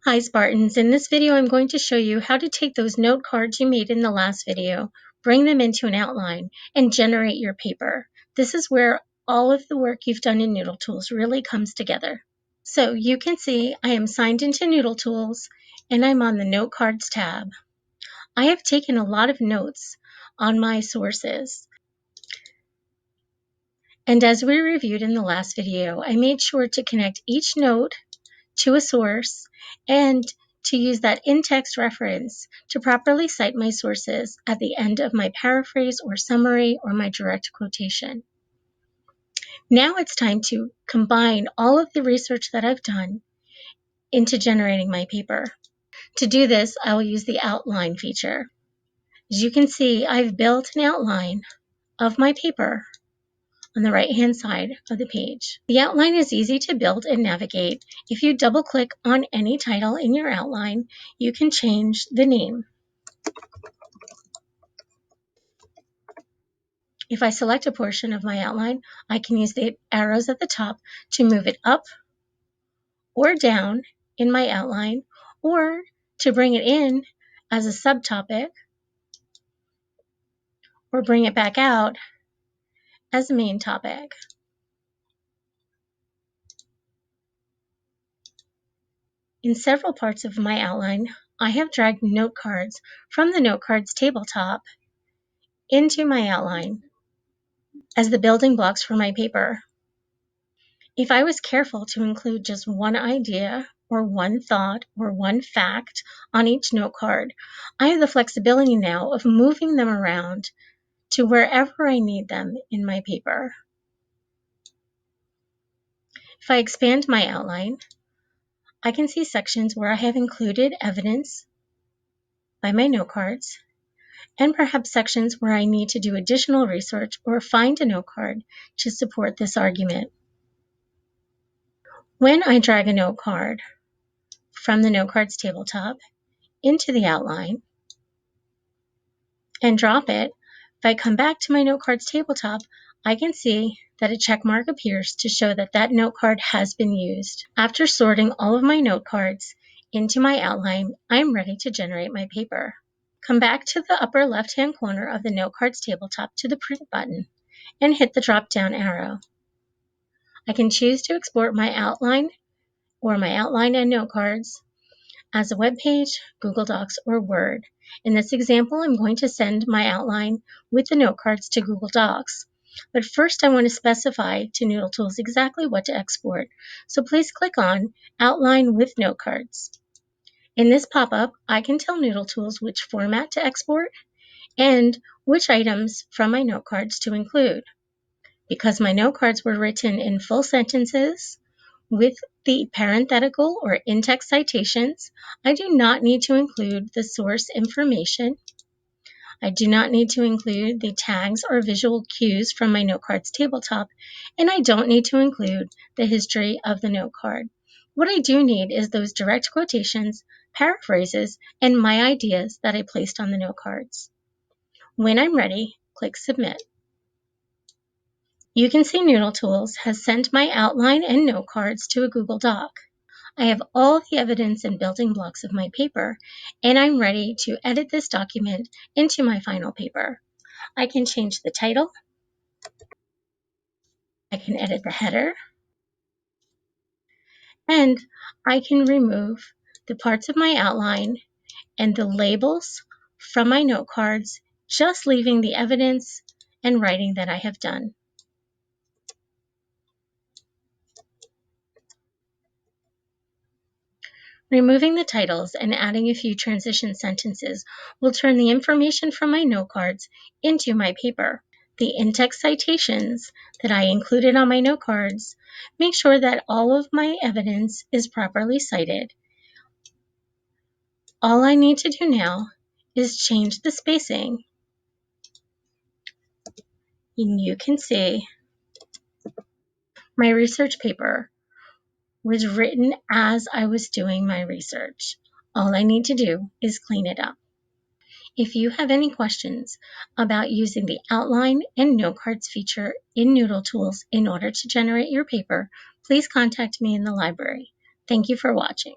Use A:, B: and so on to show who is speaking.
A: Hi Spartans, in this video I'm going to show you how to take those note cards you made in the last video, bring them into an outline, and generate your paper. This is where all of the work you've done in NoodleTools really comes together. So you can see I am signed into NoodleTools and I'm on the Note Cards tab. I have taken a lot of notes on my sources. And as we reviewed in the last video, I made sure to connect each note to a source and to use that in-text reference to properly cite my sources at the end of my paraphrase or summary or my direct quotation. Now it's time to combine all of the research that I've done into generating my paper. To do this, I will use the outline feature. As you can see, I've built an outline of my paper on the right-hand side of the page. The outline is easy to build and navigate. If you double-click on any title in your outline, you can change the name. If I select a portion of my outline, I can use the arrows at the top to move it up or down in my outline, or to bring it in as a subtopic, or bring it back out as a main topic. In several parts of my outline, I have dragged note cards from the Note Cards tabletop into my outline as the building blocks for my paper. If I was careful to include just one idea or one thought or one fact on each note card, I have the flexibility now of moving them around to wherever I need them in my paper. If I expand my outline, I can see sections where I have included evidence by my note cards, and perhaps sections where I need to do additional research or find a note card to support this argument. When I drag a note card from the Note Cards tabletop into the outline and drop it, if I come back to my Note Cards tabletop, I can see that a check mark appears to show that that note card has been used. After sorting all of my note cards into my outline, I'm ready to generate my paper. Come back to the upper left-hand corner of the Note Cards tabletop to the Print button and hit the drop-down arrow. I can choose to export my outline or my outline and note cards as a web page, Google Docs, or Word. In this example, I'm going to send my outline with the note cards to Google Docs. But first, I want to specify to NoodleTools exactly what to export. So please click on Outline with Note Cards. In this pop-up, I can tell NoodleTools which format to export and which items from my note cards to include. Because my note cards were written in full sentences with the parenthetical or in-text citations, I do not need to include the source information. I do not need to include the tags or visual cues from my note cards tabletop, and I don't need to include the history of the note card. What I do need is those direct quotations, paraphrases, and my ideas that I placed on the note cards. When I'm ready, click Submit. You can see NoodleTools has sent my outline and note cards to a Google Doc. I have all the evidence and building blocks of my paper, and I'm ready to edit this document into my final paper. I can change the title, I can edit the header, and I can remove the parts of my outline and the labels from my note cards, just leaving the evidence and writing that I have done. Removing the titles and adding a few transition sentences will turn the information from my note cards into my paper. The in-text citations that I included on my note cards make sure that all of my evidence is properly cited. All I need to do now is change the spacing, and you can see my research paper was written as I was doing my research. All I need to do is clean it up. If you have any questions about using the outline and note cards feature in NoodleTools in order to generate your paper, please contact me in the library. Thank you for watching.